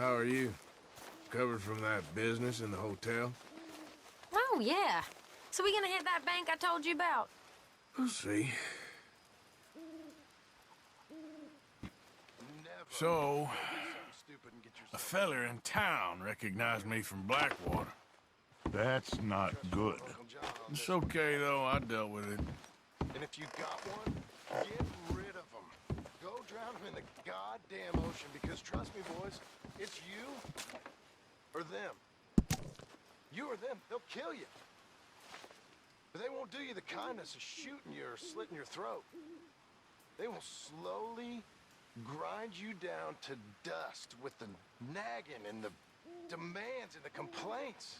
How are you? Recovered from that business in the hotel? Oh, yeah. So we gonna hit that bank I told you about? We'll see. So, a feller in town recognized me from Blackwater. That's not good. It's okay, though. I dealt with it. And if you got one, get rid of them. Go drown them in the goddamn ocean, because trust me, boys, it's you or them. You or them, they'll kill you. But they won't do you the kindness of shooting you or slitting your throat. They will slowly grind you down to dust with the nagging and the demands and the complaints.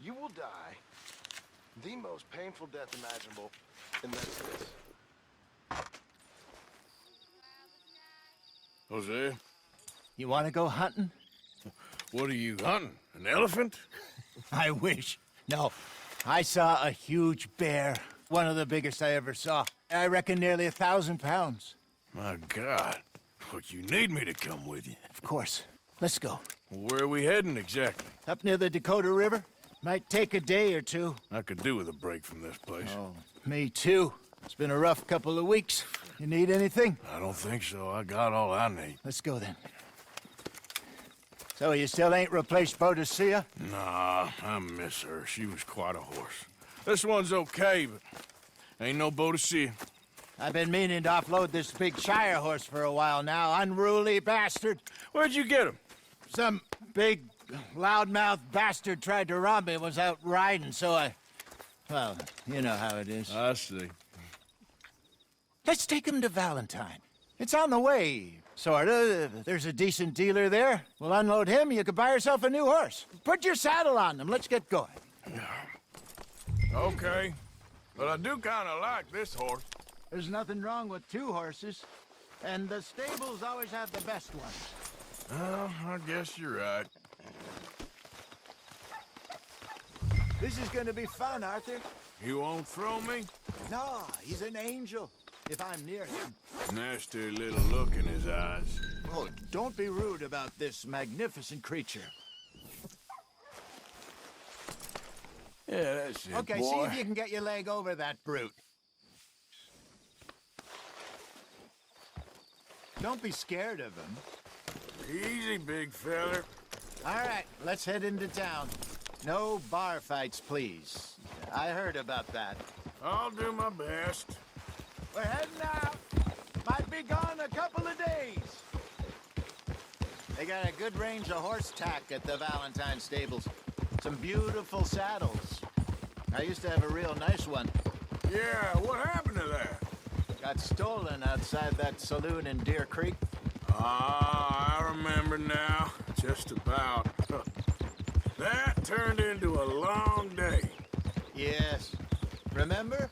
You will die the most painful death imaginable, and that's this. Hosea, You want to go hunting? what are you hunting? An elephant? I wish. No, I saw a huge bear. One of the biggest I ever saw. I reckon nearly 1,000 pounds. My God. But you need me to come with you. Of course. Let's go. Where are we heading exactly? Up near the Dakota River. Might take a day or two. I could do with a break from this place. Oh, me too. It's been a rough couple of weeks. You need anything? I don't think so. I got all I need. Let's go then. So you still ain't replaced Hosea? Nah, I miss her. She was quite a horse. This one's okay, but ain't no boat to see. I've been meaning to offload this big Shire horse for a while now. Unruly bastard. Where'd you get him? Some big, loudmouth bastard tried to rob me and was out riding, so I... Well, you know how it is. I see. Let's take him to Valentine. It's on the way, sorta. There's a decent dealer there. We'll unload him, you could buy yourself a new horse. Put your saddle on them, let's get going. Okay. But I do kind of like this horse. There's nothing wrong with two horses, and the stables always have the best ones. Well, I guess you're right. This is gonna be fun, Arthur. You won't throw me? No, he's an angel, if I'm near him. Nasty little look in his eyes. Oh, don't be rude about this magnificent creature. Yeah, that's it, Okay, boy. see if you can get your leg over that brute. Don't be scared of him. Easy, big feller. All right, let's head into town. No bar fights, please. I heard about that. I'll do my best. We're heading out. Might be gone a couple of days. They got a good range of horse tack at the Valentine stables. Some beautiful saddles. I used to have a real nice one. Yeah, what happened to that? Got stolen outside that saloon in Deer Creek. Ah, I remember now. Just about. That turned into a long day. Yes. Remember?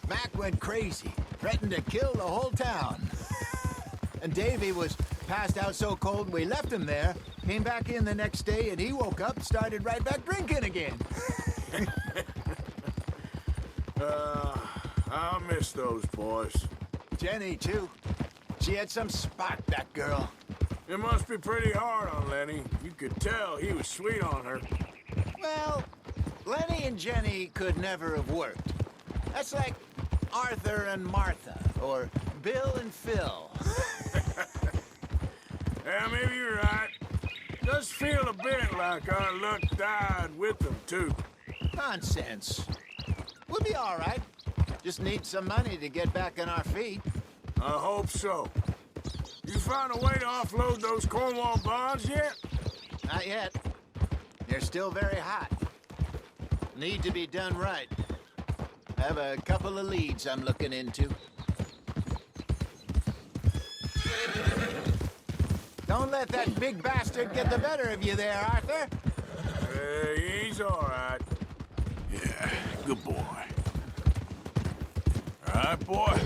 Mac went crazy, threatened to kill the whole town. And Davy was passed out so cold we left him there, came back in the next day, and he woke up, started right back drinking again. I'll miss those boys. Jenny, too. She had some spot, that girl. It must be pretty hard on Lenny. You could tell he was sweet on her. Well, Lenny and Jenny could never have worked. That's like Arthur and Martha, or Bill and Phil. Yeah, maybe you're right. Does feel a bit like our luck died with them, too. Nonsense. We'll be all right. Just need some money to get back on our feet. I hope so. You found a way to offload those Cornwall bonds yet? Not yet. They're still very hot. Need to be done right. I have a couple of leads I'm looking into. Don't let that big bastard get the better of you there, Arthur. Hey, he's all right. Yeah, good boy. All right, boy?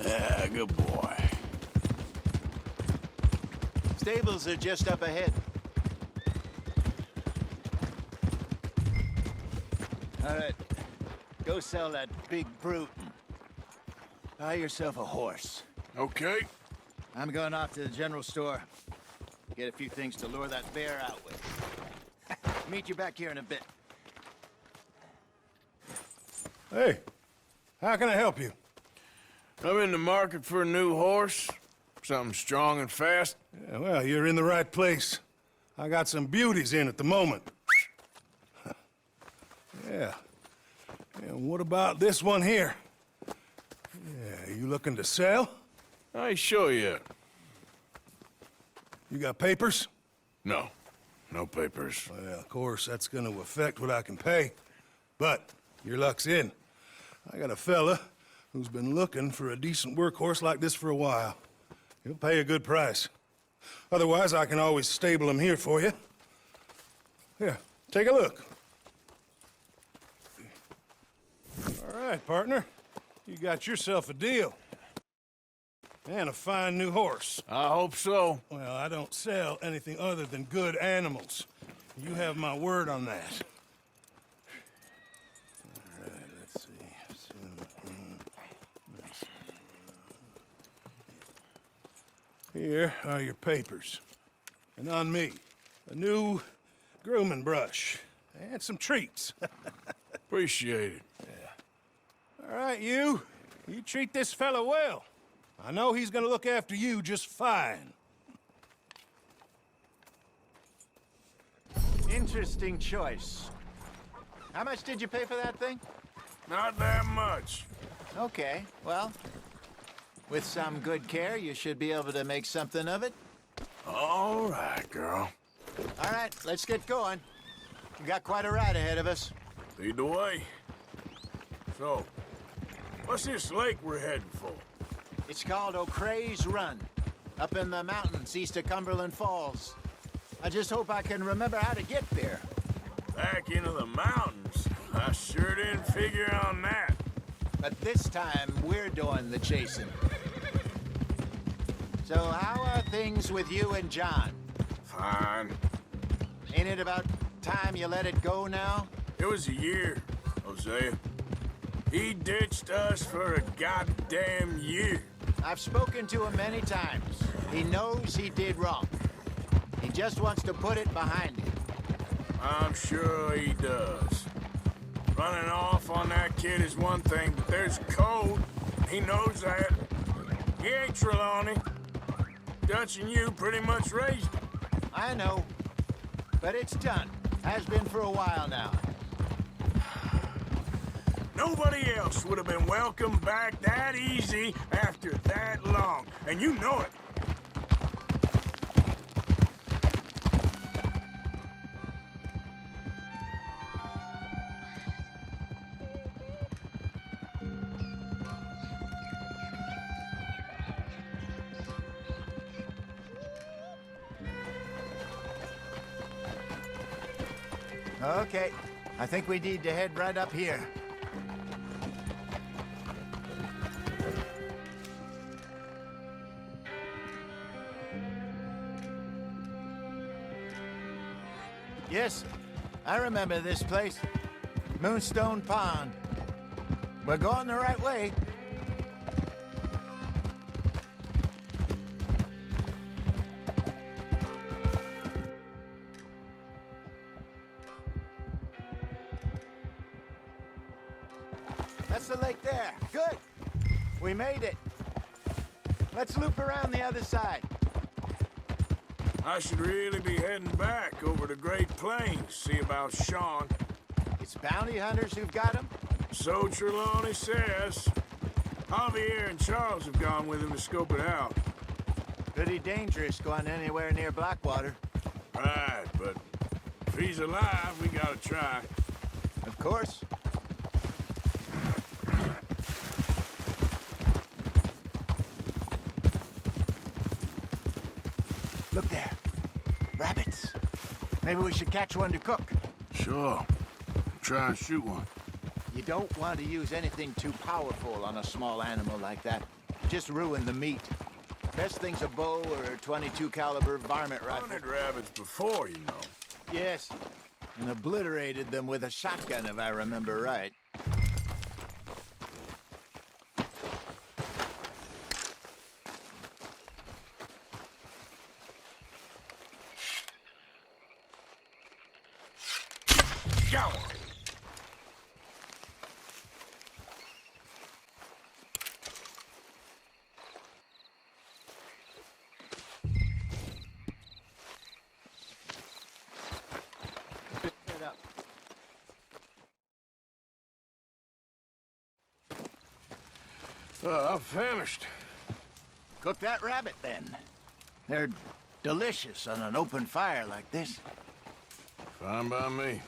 Yeah, good boy. Stables are just up ahead. All right, go sell that big brute. Buy yourself a horse. Okay. I'm going off to the general store. Get a few things to lure that bear out with. Meet you back here in a bit. Hey, how can I help you? I'm in the market for a new horse. Something strong and fast. Yeah, well, you're in the right place. I got some beauties in at the moment. Yeah. And what about this one here? Yeah, you looking to sell? I show you. You got papers? No. No papers. Well, of course, that's gonna affect what I can pay. But your luck's in. I got a fella who's been looking for a decent workhorse like this for a while. He'll pay a good price. Otherwise, I can always stable him here for you. Here, take a look. All right, partner. You got yourself a deal. And a fine new horse. I hope so. Well, I don't sell anything other than good animals. You have my word on that. All right, let's see. Here are your papers. And on me, a new grooming brush. And some treats. Appreciate it. All right, you treat this fella well. I know he's gonna look after you just fine. Interesting choice. How much did you pay for that thing? Not that much. Okay, well, with some good care, you should be able to make something of it. All right, girl. All right, let's get going. We got quite a ride ahead of us. Lead the way. So, what's this lake we're heading for? It's called O'Creagh's Run, up in the mountains east of Cumberland Falls. I just hope I can remember how to get there. Back into the mountains? I sure didn't figure on that. But this time, we're doing the chasing. So how are things with you and John? Fine. Ain't it about time you let it go now? It was a year, Hosea. He ditched us for a goddamn year. I've spoken to him many times. He knows he did wrong. He just wants to put it behind him. I'm sure he does. Running off on that kid is one thing, but there's code. He knows that. He ain't Trelawney. Dutch and you pretty much raised him. I know, but it's done. Has been for a while now. Nobody else would have been welcomed back that easy after that long, and you know it. Okay, I think we need to head right up here. Yes, I remember this place. Moonstone Pond. We're going the right way. That's the lake there. Good. We made it. Let's loop around the other side. I should really be heading back over the Great Plains, see about Sean. It's bounty hunters who've got him? So Trelawney says. Javier and Charles have gone with him to scope it out. Pretty dangerous going anywhere near Blackwater. Right, but if he's alive, we gotta try. Of course. Look there. Rabbits. Maybe we should catch one to cook. Sure. Try and shoot one. You don't want to use anything too powerful on a small animal like that. Just ruin the meat. Best thing's a bow or a .22 caliber varmint rifle. Hunted rabbits before, you know. Yes, and obliterated them with a shotgun, if I remember right. I'm famished. Cook that rabbit, then. They're delicious on an open fire like this. Fine by me.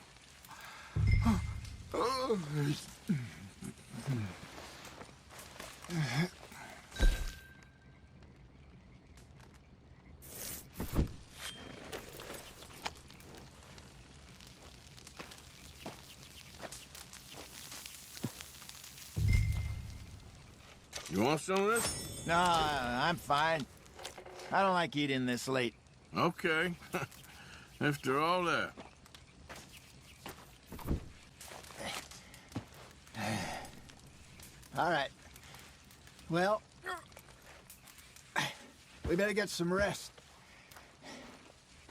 You want some of this? No, I'm fine. I don't like eating this late. Okay. After all that. All right. Well, we better get some rest.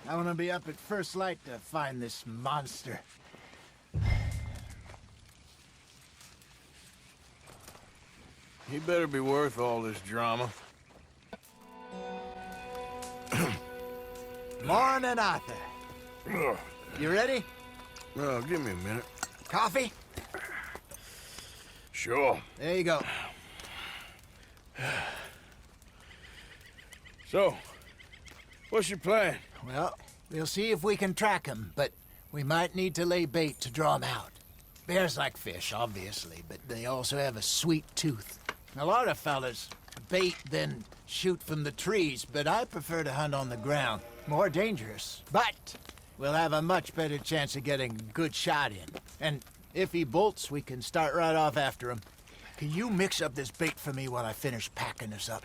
I want to be up at first light to find this monster. He better be worth all this drama. Morning, Arthur. You ready? Well, give me a minute. Coffee? Sure. There you go. So, what's your plan? Well, we'll see if we can track him, but we might need to lay bait to draw him out. Bears like fish, obviously, but they also have a sweet tooth. A lot of fellas bait, then shoot from the trees, but I prefer to hunt on the ground. More dangerous, but we'll have a much better chance of getting a good shot in. And if he bolts, we can start right off after him. Can you mix up this bait for me while I finish packing this up?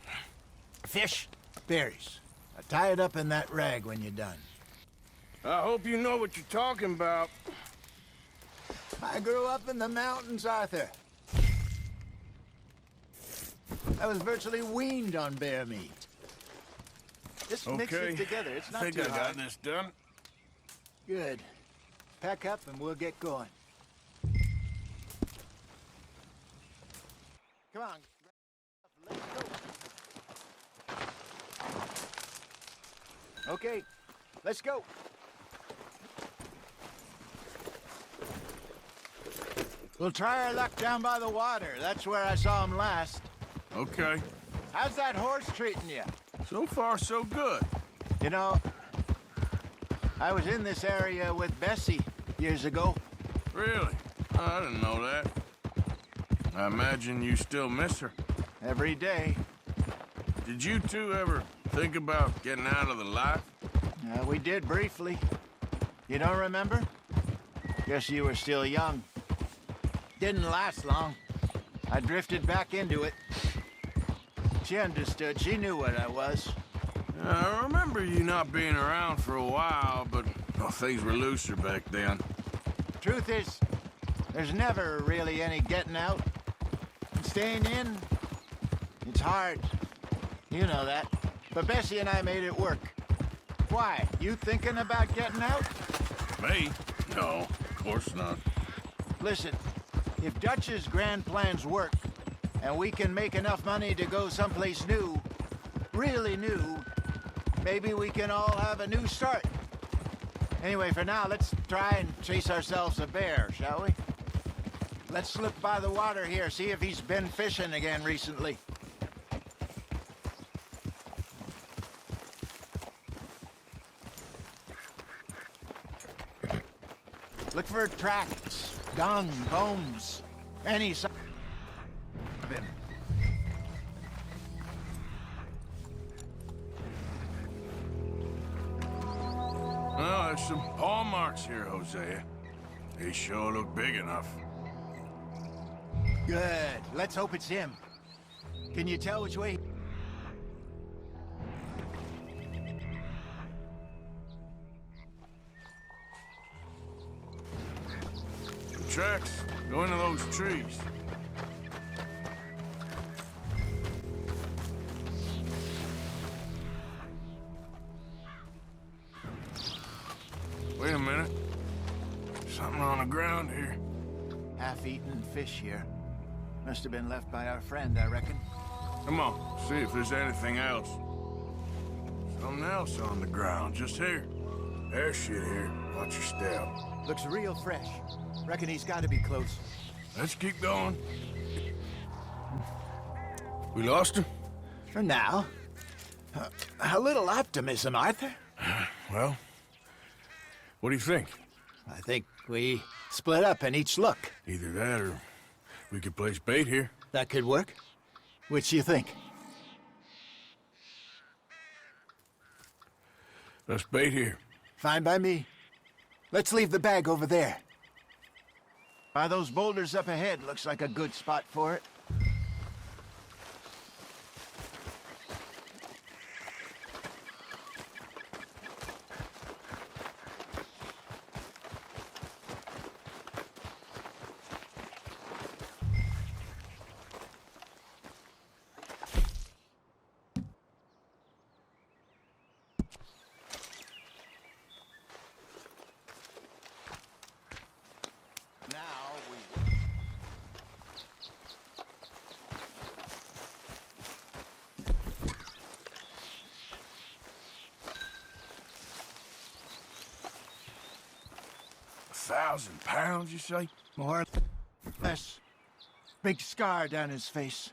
Fish, berries. I'll tie it up in that rag when you're done. I hope you know what you're talking about. I grew up in the mountains, Arthur. I was virtually weaned on bear meat. Just mix it together. It's not I think too I got hard. this done. Good. Pack up and we'll get going. Come on. Let's go. Okay, let's go. We'll try our luck down by the water. That's where I saw him last. Okay. How's that horse treating you? So far, so good. You know, I was in this area with Bessie years ago. Really? I didn't know that. I imagine you still miss her. Every day. Did you two ever think about getting out of the life? We did briefly. You don't remember? Guess you were still young. Didn't last long. I drifted back into it. She understood. She knew what I was. I remember you not being around for a while, but things were looser back then. Truth is, there's never really any getting out. And staying in, it's hard. You know that. But Bessie and I made it work. Why? You thinking about getting out? Me? No, of course not. Listen, if Dutch's grand plans work, and we can make enough money to go someplace new, really new, maybe we can all have a new start. Anyway, for now, let's try and chase ourselves a bear, shall we? Let's slip by the water here, see if he's been fishing again recently. Look for tracks, dung, bones, any sign of him. Well, there's some paw marks here, Hosea. They sure look big enough. Good. Let's hope it's him. Can you tell which way? The tracks go into those trees. Wait a minute. Something on the ground here. Half-eaten fish here. Must have been left by our friend, I reckon. Come on, see if there's anything else. Something else on the ground, just here. There's shit here. Watch your step. Looks real fresh. Reckon he's got to be close. Let's keep going. We lost him? For now. A little optimism, Arthur. Well, what do you think? I think we split up and each look. Either that or we could place bait here. That could work. Which do you think? Let's bait here. Fine by me. Let's leave the bag over there. By those boulders up ahead, looks like a good spot for it. £1,000, you say? More or less. Big scar down his face.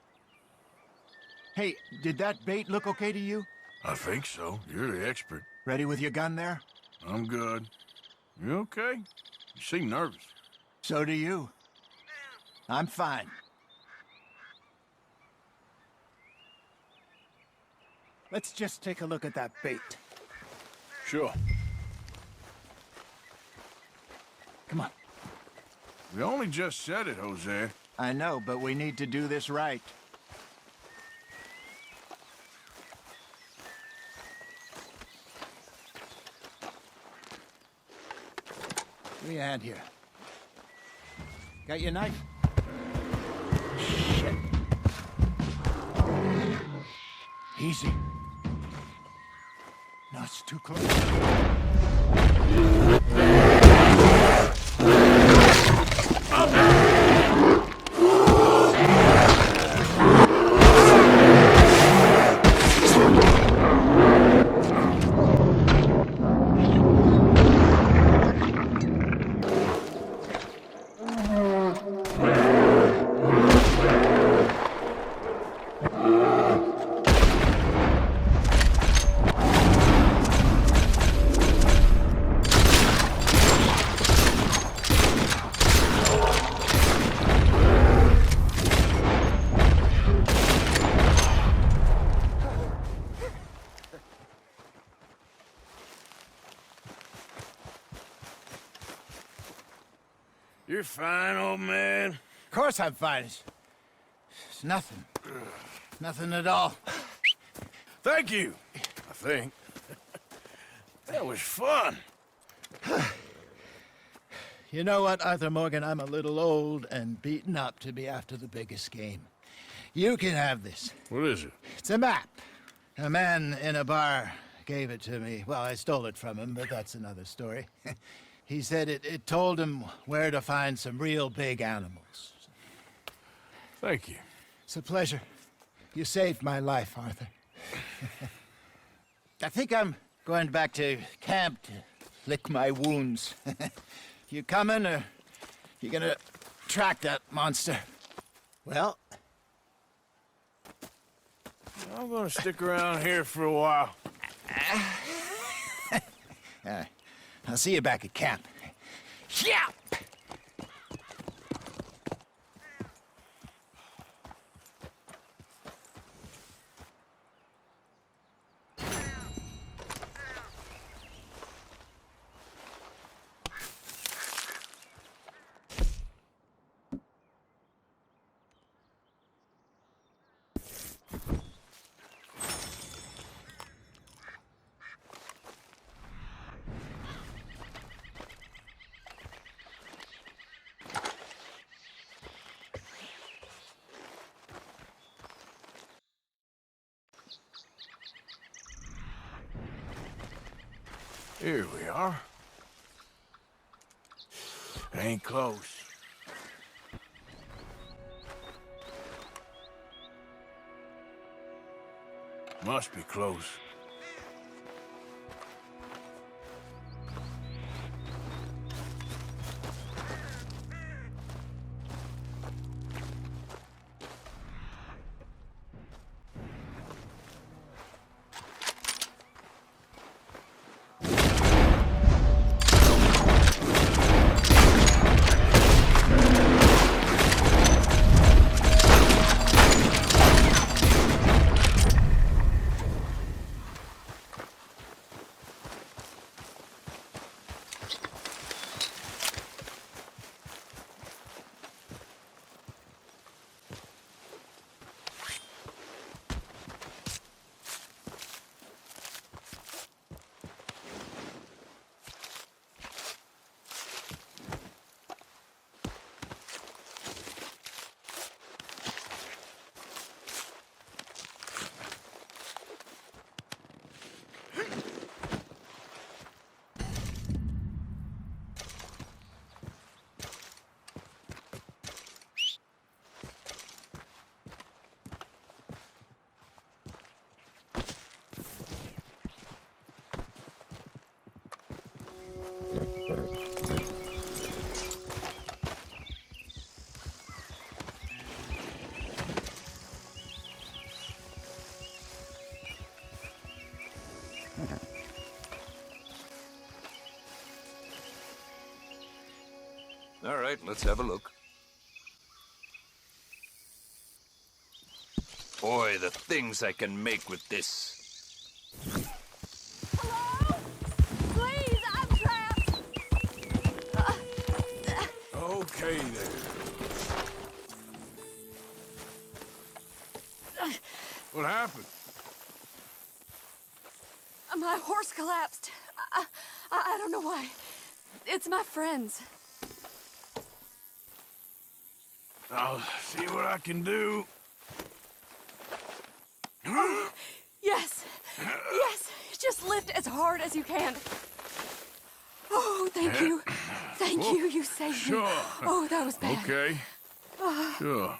Hey, did that bait look okay to you? I think so. You're the expert. Ready with your gun there? I'm good. You okay? You seem nervous. So do you. I'm fine. Let's just take a look at that bait. Sure. Come on. We only just said it, Hosea. I know, but we need to do this right. Give me a hand here. Got your knife? Shit. Easy. No, it's too close. You're fine, old man. Of course I'm fine. It's nothing. Nothing at all. Thank you, I think. That was fun. You know what, Arthur Morgan? I'm a little old and beaten up to be after the biggest game. You can have this. What is it? It's a map. A man in a bar gave it to me. Well, I stole it from him, but that's another story. He said it told him where to find some real big animals. Thank you. It's a pleasure. You saved my life, Arthur. I think I'm going back to camp to lick my wounds. You coming, or you gonna track that monster? Well, I'm gonna stick around here for a while. I'll see you back at camp. Yeah! Here we are. Ain't close. Must be close. All right, let's have a look. Boy, the things I can make with this. Hello? Please, I'm trapped. Okay there. What happened? My horse collapsed. I don't know why. It's my friends. I'll see what I can do. Yes. Yes. Just lift as hard as you can. Oh, thank you. Thank you. You saved me. Sure. Oh, that was bad. Okay. Sure.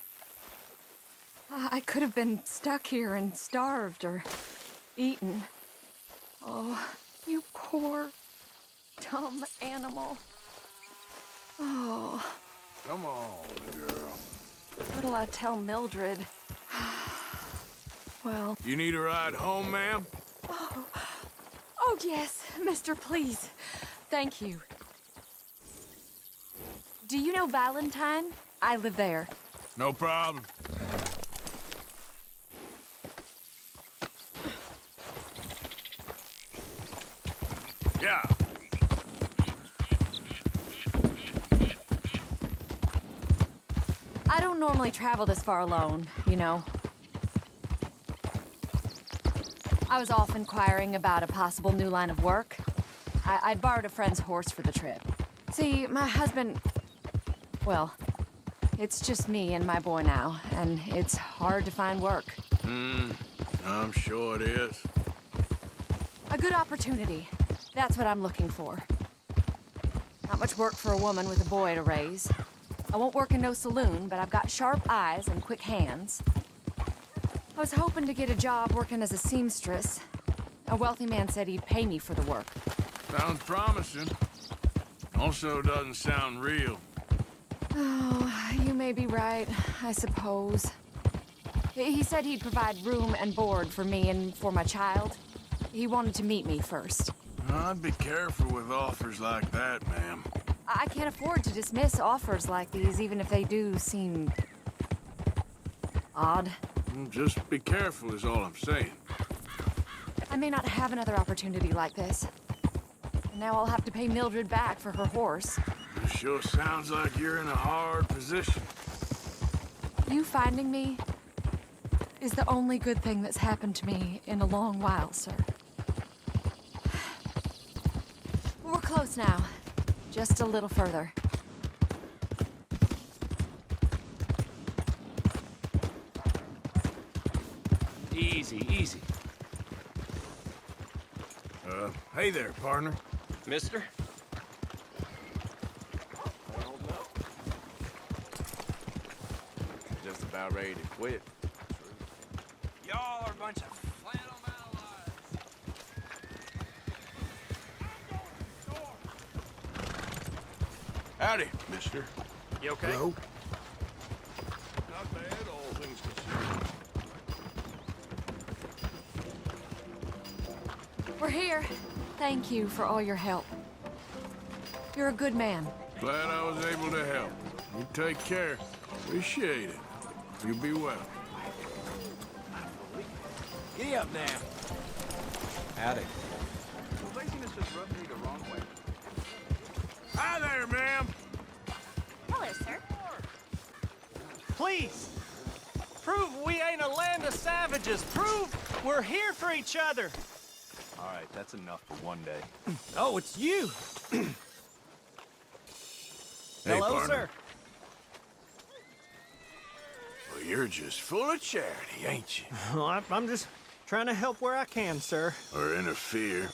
I could have been stuck here and starved or eaten. Oh, you poor, dumb animal. Oh. Come on, girl. What'll I tell Mildred? Well... You need a ride home, ma'am? Oh, yes, mister, please. Thank you. Do you know Valentine? I live there. No problem. Yeah. I don't normally travel this far alone, you know. I was off inquiring about a possible new line of work. I'd borrowed a friend's horse for the trip. See, my husband... Well, it's just me and my boy now, and it's hard to find work. I'm sure it is. A good opportunity. That's what I'm looking for. Not much work for a woman with a boy to raise. I won't work in no saloon, but I've got sharp eyes and quick hands. I was hoping to get a job working as a seamstress. A wealthy man said he'd pay me for the work. Sounds promising. Also doesn't sound real. Oh, you may be right, I suppose. He said he'd provide room and board for me and for my child. He wanted to meet me first. I'd be careful with offers like that, ma'am. I can't afford to dismiss offers like these, even if they do seem... odd. Just be careful is all I'm saying. I may not have another opportunity like this. Now I'll have to pay Mildred back for her horse. It sure sounds like you're in a hard position. You finding me is the only good thing that's happened to me in a long while, sir. We're close now. Just a little further. Easy, easy. Hey there, partner. Mister? Just about ready to quit. Y'all are a bunch of flannel Howdy, mister. You okay? Hello? Not bad, all things considered. We're here. Thank you for all your help. You're a good man. Glad I was able to help. You take care. Appreciate it. You be well. Giddy up now. Howdy. Laziness just rubbed me the wrong way. Hi there, ma'am. Hello, sir. Please, prove we ain't a land of savages. Prove we're here for each other. All right, that's enough for one day. Oh, it's you. Hey, Hello, partner. sir. Well, you're just full of charity, ain't you? Well, I'm just trying to help where I can, sir. Or interfere.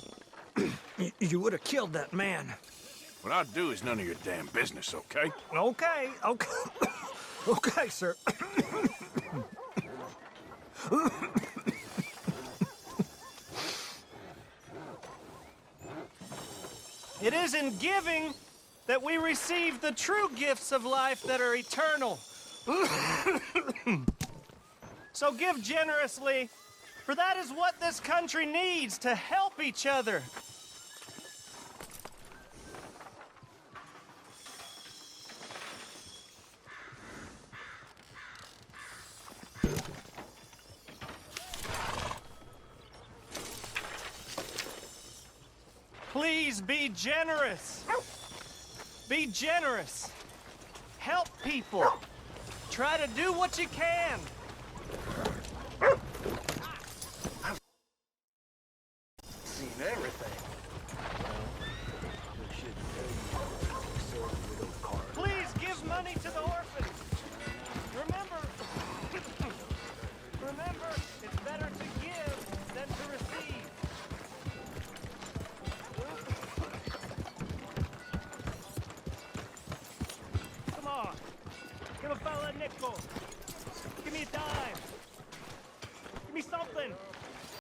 You would have killed that man. What I do is none of your damn business, okay? Okay, okay. Okay, sir. It is in giving that we receive the true gifts of life that are eternal. So give generously For that is what this country needs, to help each other. Please be generous. Be generous. Help people. Try to do what you can. I've seen everything. Please give money to the orphans. Remember, it's better to give than to receive. Come on, give a fella a nickel. Give me a dime. Give me something.